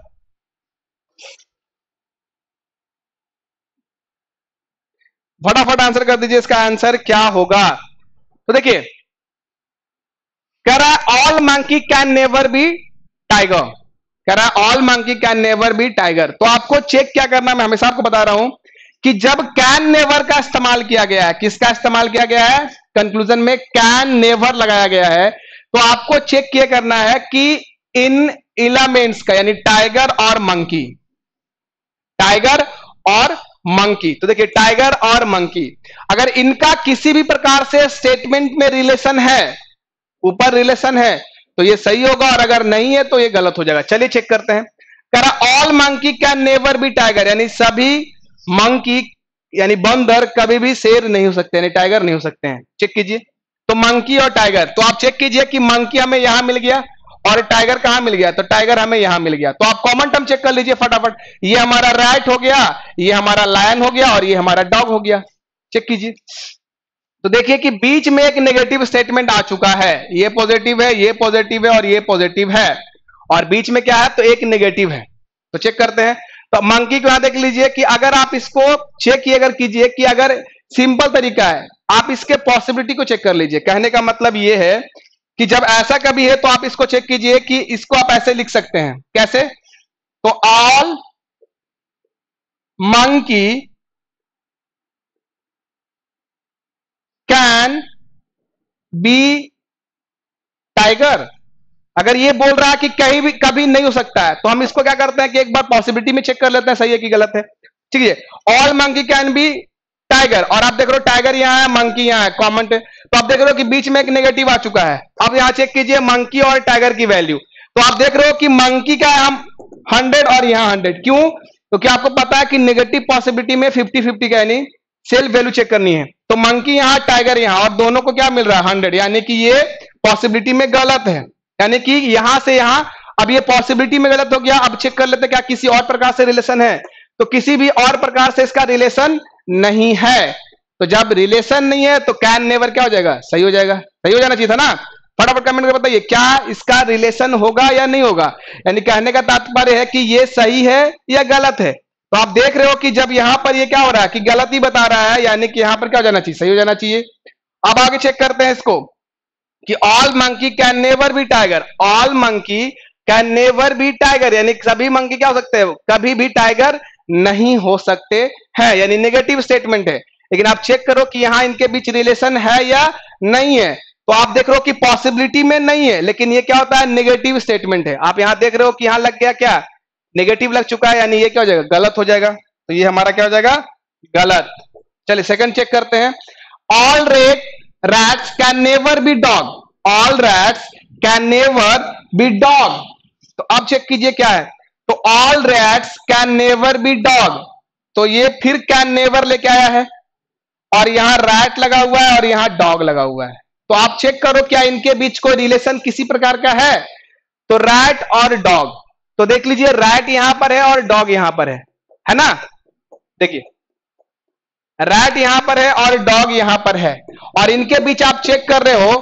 फटाफट आंसर कर दीजिए, इसका आंसर क्या होगा? तो देखिए कह रहा है all monkey can never be tiger. कह रहा है all monkey can never be tiger. तो आपको चेक क्या करना है, मैं हमेशा आपको बता रहा हूं कि जब कैन नेवर का इस्तेमाल किया गया है, किसका इस्तेमाल किया गया है? कंक्लूजन में कैन नेवर लगाया गया है। तो आपको चेक किया करना है कि इन एलिमेंट्स का, यानी टाइगर और मंकी, टाइगर और मंकी। तो देखिए टाइगर और मंकी, अगर इनका किसी भी प्रकार से स्टेटमेंट में रिलेशन है, ऊपर रिलेशन है, तो ये सही होगा, और अगर नहीं है तो ये गलत हो जाएगा। चलिए चेक करते हैं। कह रहा all monkey can never be tiger, यानी सभी मंकी यानी बंदर कभी भी शेर नहीं हो सकते, यानी टाइगर नहीं हो सकते हैं। चेक कीजिए, तो मंकी और टाइगर, तो आप चेक कीजिए कि मंकी हमें यहां मिल गया और टाइगर कहां मिल गया? तो टाइगर हमें यहां मिल गया। तो आप कॉमन टर्म चेक कर लीजिए फटाफट। ये हमारा रैट हो गया, ये हमारा लायन हो गया, और ये हमारा डॉग हो गया। चेक कीजिए, तो देखिए कि बीच में एक नेगेटिव स्टेटमेंट आ चुका है। ये पॉजिटिव है, ये पॉजिटिव है और ये पॉजिटिव है, और बीच में क्या है? तो एक नेगेटिव है। तो चेक करते हैं। तो मंकी को यहां देख लीजिए कि अगर आप इसको चेक अगर कीजिए कि अगर सिंपल तरीका है, आप इसके पॉसिबिलिटी को चेक कर लीजिए। कहने का मतलब ये है कि जब ऐसा कभी है तो आप इसको चेक कीजिए कि इसको आप ऐसे लिख सकते हैं। कैसे? तो all monkey can be tiger. अगर ये बोल रहा है कि कहीं भी कभी नहीं हो सकता है, तो हम इसको क्या करते हैं कि एक बार पॉसिबिलिटी में चेक कर लेते हैं, सही है कि गलत है। ठीक है, all monkey can be tiger, और आप देख रहे हो टाइगर यहां है, मंकी यहां है, कॉमन। तो आप देख रहे हो कि बीच में एक नेगेटिव आ चुका है। अब यहां चेक कीजिए मंकी और टाइगर की वैल्यू। तो आप देख रहे हो कि मंकी का हम 100 और यहां 100, क्यों? क्योंकि आपको पता है कि नेगेटिव पॉसिबिलिटी में 50-50 का यानी सेल्फ वैल्यू चेक करनी है। तो मंकी यहां, टाइगर यहां, और दोनों को क्या मिल रहा है? 100, यानी कि ये पॉसिबिलिटी में गलत है, यानी कि यहां से यहां। अब ये पॉसिबिलिटी में गलत हो गया। अब चेक कर लेते क्या किसी और प्रकार से रिलेशन है? तो किसी भी और प्रकार से इसका रिलेशन नहीं है। तो जब रिलेशन नहीं है तो कैन नेवर क्या हो जाएगा? सही हो जाएगा। सही हो जाना चाहिए था ना। फटाफट कमेंट करके बताइए क्या इसका रिलेशन होगा या नहीं होगा। यानी कहने का तात्पर्य है कि ये सही है या गलत है। तो आप देख रहे हो कि जब यहां पर ये क्या हो रहा है कि गलत ही बता रहा है, यानी कि यहां पर क्या हो जाना चाहिए? सही हो जाना चाहिए। अब आगे चेक करते हैं इसको कि all monkey can never be tiger. All monkey can never be tiger, यानी सभी मंकी क्या हो सकते हैं? कभी भी टाइगर नहीं हो सकते हैं, यानी नेगेटिव स्टेटमेंट है। लेकिन आप चेक करो कि यहां इनके बीच रिलेशन है या नहीं है। तो आप देख रहे हो कि पॉसिबिलिटी में नहीं है, लेकिन ये क्या होता है? नेगेटिव स्टेटमेंट है। आप यहां देख रहे हो कि यहां लग गया क्या? नेगेटिव लग चुका है, यानी ये क्या हो जाएगा? गलत हो जाएगा। तो ये हमारा क्या हो जाएगा? गलत। चलिए सेकंड चेक करते हैं। All rats can never B dog. All rats can never B dog. तो अब चेक कीजिए क्या है। तो all rats can never B dog, तो ये फिर कैन नेवर लेके आया है, और यहां रैट लगा हुआ है और यहां डॉग लगा हुआ है। तो आप चेक करो क्या इनके बीच कोई रिलेशन किसी प्रकार का है? तो रैट और डॉग, तो देख लीजिए रैट यहां पर है और डॉग यहां पर है ना। देखिए रैट यहां पर है और डॉग यहां पर है, और इनके बीच आप चेक कर रहे हो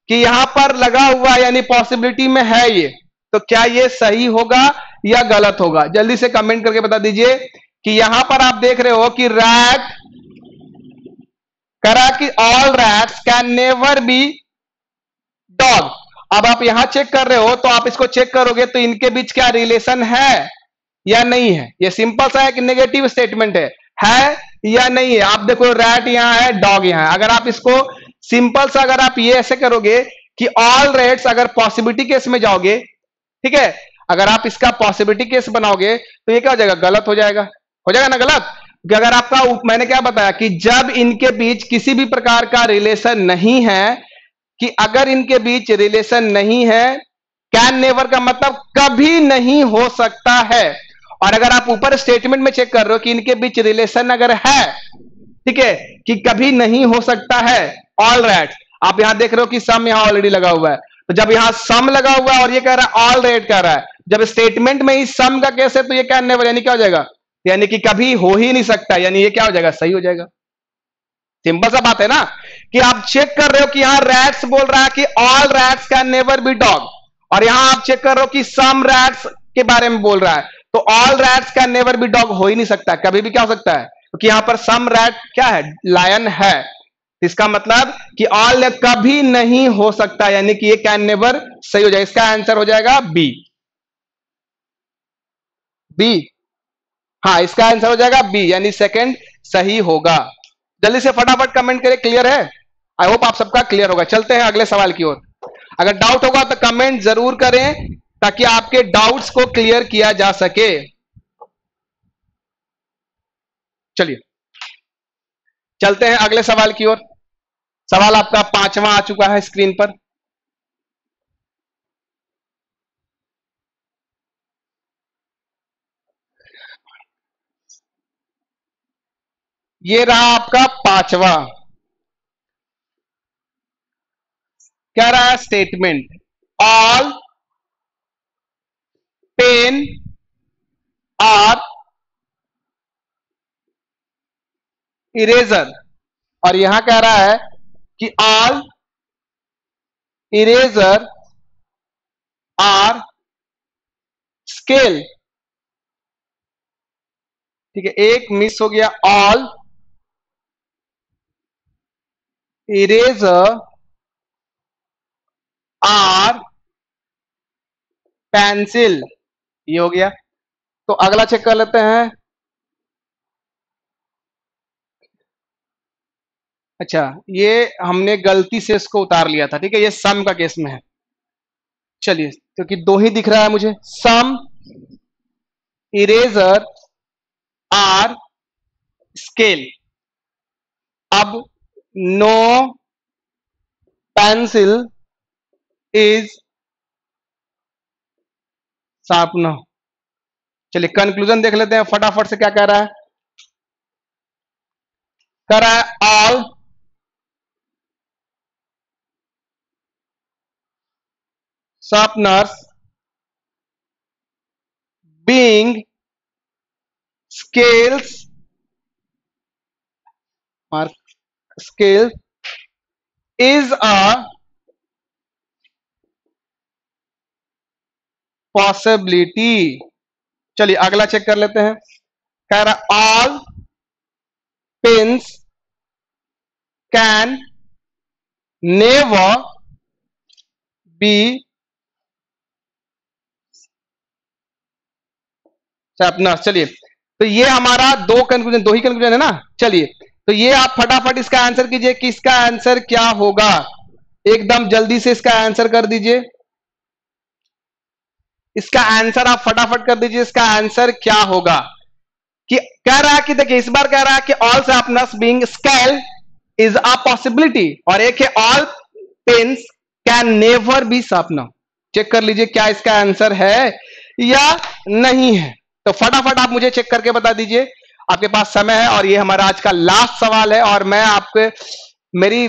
कि यहां पर लगा हुआ यानी पॉसिबिलिटी में है ये। तो क्या ये सही होगा या गलत होगा? जल्दी से कमेंट करके बता दीजिए कि यहां पर आप देख रहे हो कि रैट करा कि all rats can never B dog. अब आप यहां चेक कर रहे हो, तो आप इसको चेक करोगे तो इनके बीच क्या रिलेशन है या नहीं है? ये सिंपल सा है कि नेगेटिव स्टेटमेंट है या नहीं है। आप देखो रैट यहां है, डॉग यहां है। अगर आप इसको सिंपल सा अगर आप ये ऐसे करोगे कि ऑल रैट्स, अगर पॉसिबिलिटी केस में जाओगे, ठीक है, अगर आप इसका पॉसिबिलिटी केस बनाओगे तो ये क्या हो जाएगा? गलत हो जाएगा। हो जाएगा ना गलत। कि अगर आपका, मैंने क्या बताया कि जब इनके बीच किसी भी प्रकार का रिलेशन नहीं है, कि अगर इनके बीच रिलेशन नहीं है, कैन नेवर का मतलब कभी नहीं हो सकता है। और अगर आप ऊपर स्टेटमेंट में चेक कर रहे हो कि इनके बीच रिलेशन अगर है, ठीक है, कि कभी नहीं हो सकता है ऑल राइट। आप यहां देख रहे हो कि सम यहां ऑलरेडी लगा हुआ है, तो जब यहां सम लगा हुआ है और ये कह रहा है ऑल रेट कह रहा है, जब स्टेटमेंट में ही सम का केस है तो ये कैन नेवर यानी क्या हो जाएगा, यानी कि कभी हो ही नहीं सकता, यानी ये क्या हो जाएगा, सही हो जाएगा। सिंपल सा बात है ना, कि आप चेक कर रहे हो कि यहां रैट्स बोल रहा है कि all rats can never B dog, और यहां आप चेक कर रहे हो कि सम रैट्स के बारे में बोल रहा है, तो all rats can never B dog हो ही नहीं सकता, कभी भी क्या हो सकता है, क्योंकि यहां पर सम रैट क्या है, लायन है, इसका मतलब कि ऑल कभी नहीं हो सकता, यानी कि ये कैन नेवर सही हो जाएगा। इसका आंसर हो जाएगा बी, बी, हाँ इसका आंसर हो जाएगा बी, यानी सेकंड सही होगा। जल्दी से फटाफट कमेंट करें, क्लियर है? आई होप आप सबका क्लियर होगा। चलते हैं अगले सवाल की ओर। अगर डाउट होगा तो कमेंट जरूर करें ताकि आपके डाउट्स को क्लियर किया जा सके। चलिए चलते हैं अगले सवाल की ओर। सवाल आपका 5वां आ चुका है स्क्रीन पर। ये रहा आपका 5वां, क्या रहा है statement, all pen are eraser, और यहां कह रहा है कि ऑल इरेजर आर स्केल, ठीक है, एक मिस हो गया, ऑल इरेजर आर पेंसिल, ये हो गया। तो अगला चेक कर लेते हैं। अच्छा, ये हमने गलती से इसको उतार लिया था, ठीक है, ये सम का केस में है। चलिए, क्योंकि दो ही दिख रहा है मुझे, सम इरेजर आर स्केल, अब नो पेंसिल इज शार्पनर। चलिए कंक्लूजन देख लेते हैं फटाफट से, क्या कह रहा है, कह रहा है all sharpeners being scales, mark scale is a possibility। चलिए अगला चेक कर लेते हैं, कह रहा all pens can never be sharpener. चलिए, तो ये हमारा दो कंक्लूजन, दो ही कंक्लूजन है ना। चलिए, तो ये आप फटाफट इसका आंसर कीजिए कि इसका आंसर क्या होगा, एकदम जल्दी से इसका आंसर कर दीजिए। इसका आंसर आप फटाफट कर दीजिए, इसका आंसर क्या होगा। कि कह रहा है कि देखिए, इस बार कह रहा है कि all sharpeners being scale is a possibility, और एक है all pens can never be sharpener. Check कर लीजिए क्या इसका आंसर है या नहीं है। तो फटाफट आप मुझे चेक करके बता दीजिए, आपके पास समय है, और ये हमारा आज का लास्ट सवाल है। और मैं आपके, मेरी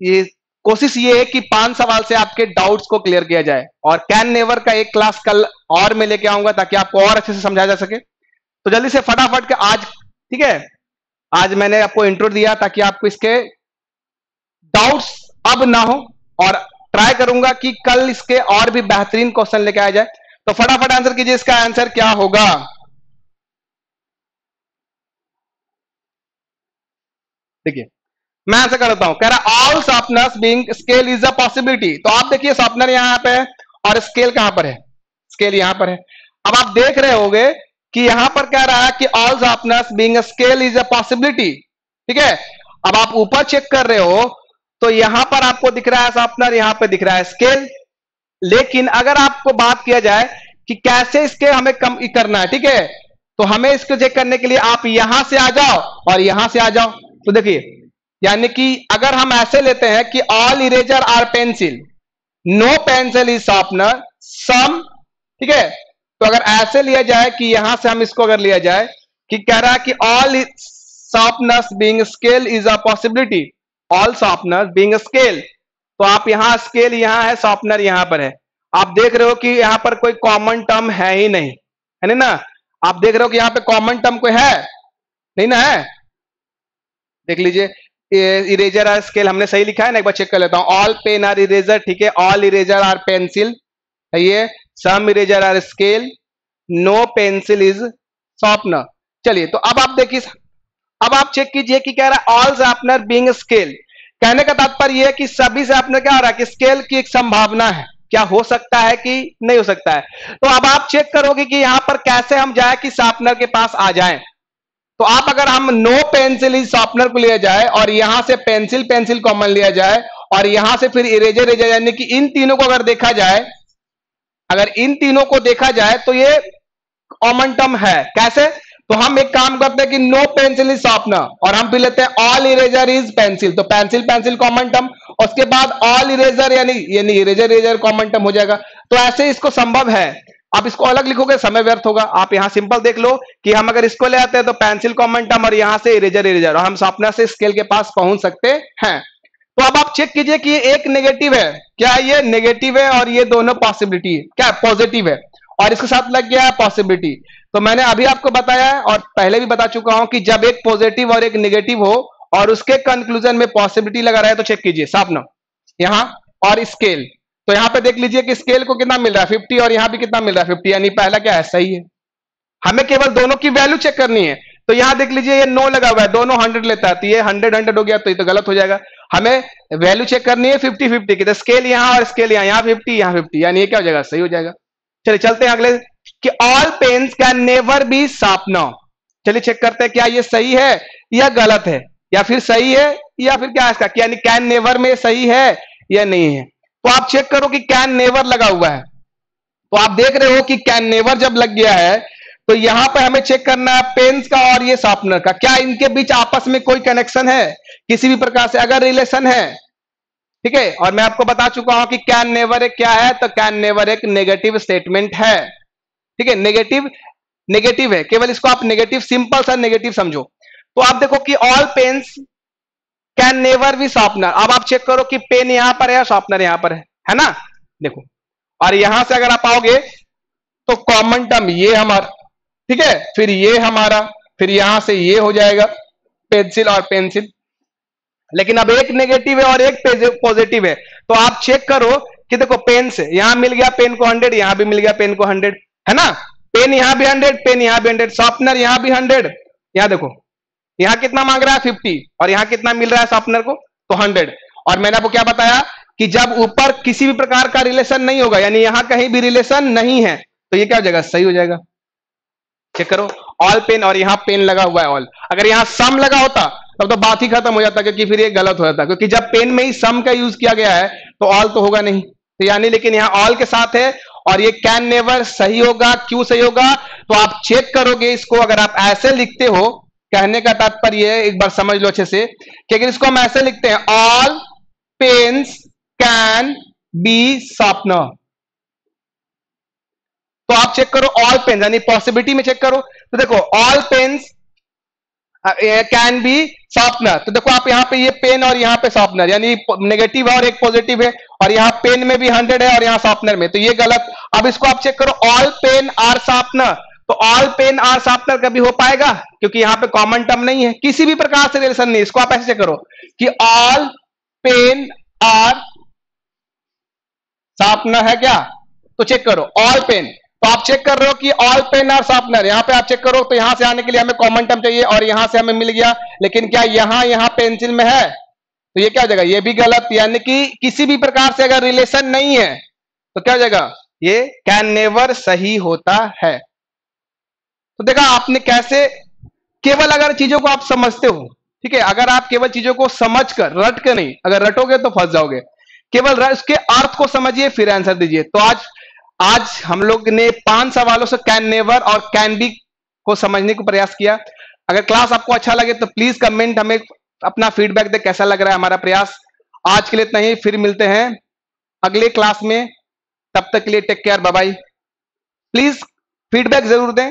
ये कोशिश ये है कि 5 सवाल से आपके डाउट्स को क्लियर किया जाए, और कैन नेवर का एक क्लास कल और मैं लेके आऊंगा ताकि आपको और अच्छे से समझाया जा सके। तो जल्दी से फटाफट के आज, ठीक है, आज मैंने आपको इंट्रो दिया ताकि आपको इसके डाउट्स अब ना हो, और ट्राई करूंगा कि कल इसके और भी बेहतरीन क्वेश्चन लेके आया जाए। तो फटाफट आंसर कीजिए, इसका आंसर क्या होगा। देखिए मैं आंसर करता हूं, कह रहा all sharpeners being scale is a possibility. तो आप देखिए शार्पनर यहां पे है और स्केल कहां पर है, स्केल यहां पर है। अब आप देख रहे होंगे कि यहां पर कह रहा है कि all sharpeners being scale is a possibility, ठीक है। अब आप ऊपर चेक कर रहे हो तो यहां पर आपको दिख रहा है शार्पनर, यहां पे दिख रहा है स्केल। लेकिन अगर आपको बात किया जाए कि कैसे इसके हमें कम करना है, ठीक है, तो हमें इसको चेक करने के लिए आप यहां से आ जाओ और यहां से आ जाओ। तो देखिए, यानी कि अगर हम ऐसे लेते हैं कि all eraser are pencil, no pencil is sharpener, some, ठीक है। तो अगर ऐसे लिया जाए कि यहां से हम इसको अगर लिया जाए कि कह रहा है कि all sharpeners being scale is a possibility, all sharpeners being scale, तो आप यहां स्केल यहां है, शॉर्पनर यहां पर है। आप देख रहे हो कि यहां पर कोई कॉमन टर्म है ही नहीं, है ना। आप देख रहे हो कि यहां पे कॉमन टर्म कोई है नहीं ना, है। देख लीजिए, इरेजर आर स्केल हमने सही लिखा है ना, एक बार चेक कर लेता हूं। ऑल पेन आर इरेजर, ठीक है। ऑल इरेजर आर पेंसिल, ये some eraser are scale, no pencil is sharpener. चलिए, तो अब आप देखिए, अब आप चेक कीजिए कि कह रहा है ऑल शॉर्पनर बीइंग स्केल। कहने का तात्पर्य यह कि सभी शॉर्पनर क्या हो रहा है कि स्केल की एक संभावना है, क्या हो सकता है कि नहीं हो सकता है। तो अब आप चेक करोगे कि यहां पर कैसे हम जाए कि शॉर्पनर के पास आ जाए। तो आप अगर हम नो पेंसिल इज शॉर्पनर को लिया जाए और यहां से पेंसिल पेंसिल कॉमन लिया जाए और यहां से फिर इरेजर इरेजर, यानी कि इन तीनों को अगर देखा जाए, अगर इन तीनों को देखा जाए तो ये कॉमन टर्म है। कैसे? तो हम एक काम करते हैं कि नो पेंसिल इज शॉर्पनर और हम फिर लेते हैं ऑल इरेजर इज पेंसिल, तो पेंसिल पेंसिल कॉमन टर्म, उसके बाद ऑल इरेजर यानी इरेजर इरेजर कॉमन टर्म हो जाएगा। तो ऐसे इसको संभव है। आप इसको अलग लिखोगे समय व्यर्थ होगा। आप यहां सिंपल देख लो कि हम अगर इसको ले आते हैं तो पेंसिल कॉमन टर्म और यहां से इरेजर इरेजर, और हम शॉर्पनर से स्केल के पास पहुंच सकते हैं। तो अब आप चेक कीजिए कि ये एक नेगेटिव है, क्या ये नेगेटिव है और ये दोनों पॉसिबिलिटी है, क्या पॉजिटिव है, और इसके साथ लग गया है पॉसिबिलिटी। तो मैंने अभी आपको बताया है और पहले भी बता चुका हूं कि जब एक पॉजिटिव और एक नेगेटिव हो और उसके कंक्लूजन में पॉसिबिलिटी लगा रहा है तो चेक कीजिए शॉर्पनर यहां और स्केल। तो यहां पे देख लीजिए कि स्केल को कितना मिल रहा है 50 और यहां भी कितना मिल रहा है 50, यानी पहला क्या है सही है। हमें केवल दोनों की वैल्यू चेक करनी है। तो यहां देख लीजिए ये 9 लगा हुआ है, दोनों 100 लेता है, तो ये 100 हो गया, तो ये तो गलत हो जाएगा। हमें वैल्यू चेक करनी है 50-50 की, तो स्केल यहां और स्केल यहां 50 यहां 50, यानी ये क्या हो जाएगा सही हो जाएगा। चलिए चलते हैं अगले कि all pens can never be sharpener. चलिए चेक करते हैं क्या ये सही है या गलत है, या फिर सही है या फिर क्या है इसका, यानी कैन नेवर में सही है या नहीं है। तो आप चेक करो कि कैन नेवर लगा हुआ है, तो आप देख रहे हो कि कैन नेवर जब लग गया है तो यहां पर हमें चेक करना है पेन्स का और ये शार्पनर का, क्या इनके बीच आपस में कोई कनेक्शन है किसी भी प्रकार से, अगर रिलेशन है, ठीक है। और मैं आपको बता चुका हूं कि कैन नेवर एक क्या है, तो कैन नेवर एक नेगेटिव स्टेटमेंट है, ठीक है। नेगेटिव नेगेटिव है, केवल इसको आप नेगेटिव, सिंपल सा नेगेटिव समझो। तो आप देखो कि all pens can never be sharpener. अब आप चेक करो कि पेन यहां पर है, शार्पनर यहां पर है ना, देखो। और यहां से अगर आप आओगे तो कॉमन टर्म ये हमारा, ठीक है, फिर ये हमारा, फिर यहां से ये हो जाएगा पेंसिल और पेंसिल। लेकिन अब एक नेगेटिव है और एक पॉजिटिव है, तो आप चेक करो कि देखो पेन से यहां मिल गया पेन को 100, यहां भी मिल गया पेन को 100, है ना। पेन यहां भी 100, पेन यहां भी 100, शार्पनर यहां भी 100। यहां देखो यहां कितना मांग रहा है 50 और यहां कितना मिल रहा है शार्पनर को, तो 100। और मैंने आपको क्या बताया कि जब ऊपर किसी भी प्रकार का रिलेशन नहीं होगा, यानी यहां कहीं भी रिलेशन नहीं है, तो ये क्या हो जाएगा सही हो जाएगा। चेक करो ऑल पेन और यहां पेन लगा हुआ है ऑल, अगर यहां सम लगा होता तब तो बात ही खत्म हो जाता, क्योंकि फिर ये गलत हो जाता, क्योंकि जब पेन में ही सम का यूज किया गया है तो ऑल तो होगा नहीं, तो यानी लेकिन यहां ऑल के साथ है और ये कैन नेवर सही होगा। क्यों सही होगा, तो आप चेक करोगे इसको, अगर आप ऐसे लिखते हो, कहने का तात्पर्य एक बार समझ लो अच्छे से कि अगर इसको हम ऐसे लिखते हैं all pens can be sharpener, तो आप चेक करो ऑल पेन यानी पॉसिबिलिटी में चेक करो, तो देखो all pens can be sharpener. तो देखो आप यहां पे ये पेन और यहां पे शार्पनर, यानी नेगेटिव है और एक पॉजिटिव है, और यहां पेन में भी 100 है और यहां शार्पनर में, तो ये गलत। अब इसको आप चेक करो ऑल पेन आर शार्पनर, तो ऑल पेन आर शार्पनर कभी हो पाएगा, क्योंकि यहां पे कॉमन टर्म नहीं है, किसी भी प्रकार से रिलेशन नहीं। इसको आप ऐसे चेक करो कि ऑल पेन आर शार्पनर है क्या, तो चेक करो ऑल पेन, तो आप चेक कर रहे हो कि ऑल पेन आर शार्पनर, यहां पे आप चेक करो तो यहां से आने के लिए हमें कॉमन टर्म चाहिए और यहां से हमें मिल गया, लेकिन क्या यहां पेंसिल में है, तो ये क्या हो जाएगा, ये भी गलत, यानी कि किसी भी प्रकार से अगर रिलेशन नहीं है तो क्या हो जाएगा, ये कैन नेवर सही होता है। तो देखा आपने कैसे, केवल अगर चीजों को आप समझते हो, ठीक है, अगर आप केवल चीजों को समझ कर, रट कर नहीं, अगर रटोगे तो फंस जाओगे, केवल उसके अर्थ को समझिए फिर आंसर दीजिए। तो आज हम लोग ने 5 सवालों से कैन नेवर और कैन बी को समझने को प्रयास किया। अगर क्लास आपको अच्छा लगे तो प्लीज कमेंट, हमें अपना फीडबैक दे कैसा लग रहा है हमारा प्रयास। आज के लिए इतना ही, फिर मिलते हैं अगले क्लास में, तब तक के लिए take care, bye bye. Please feedback जरूर दें।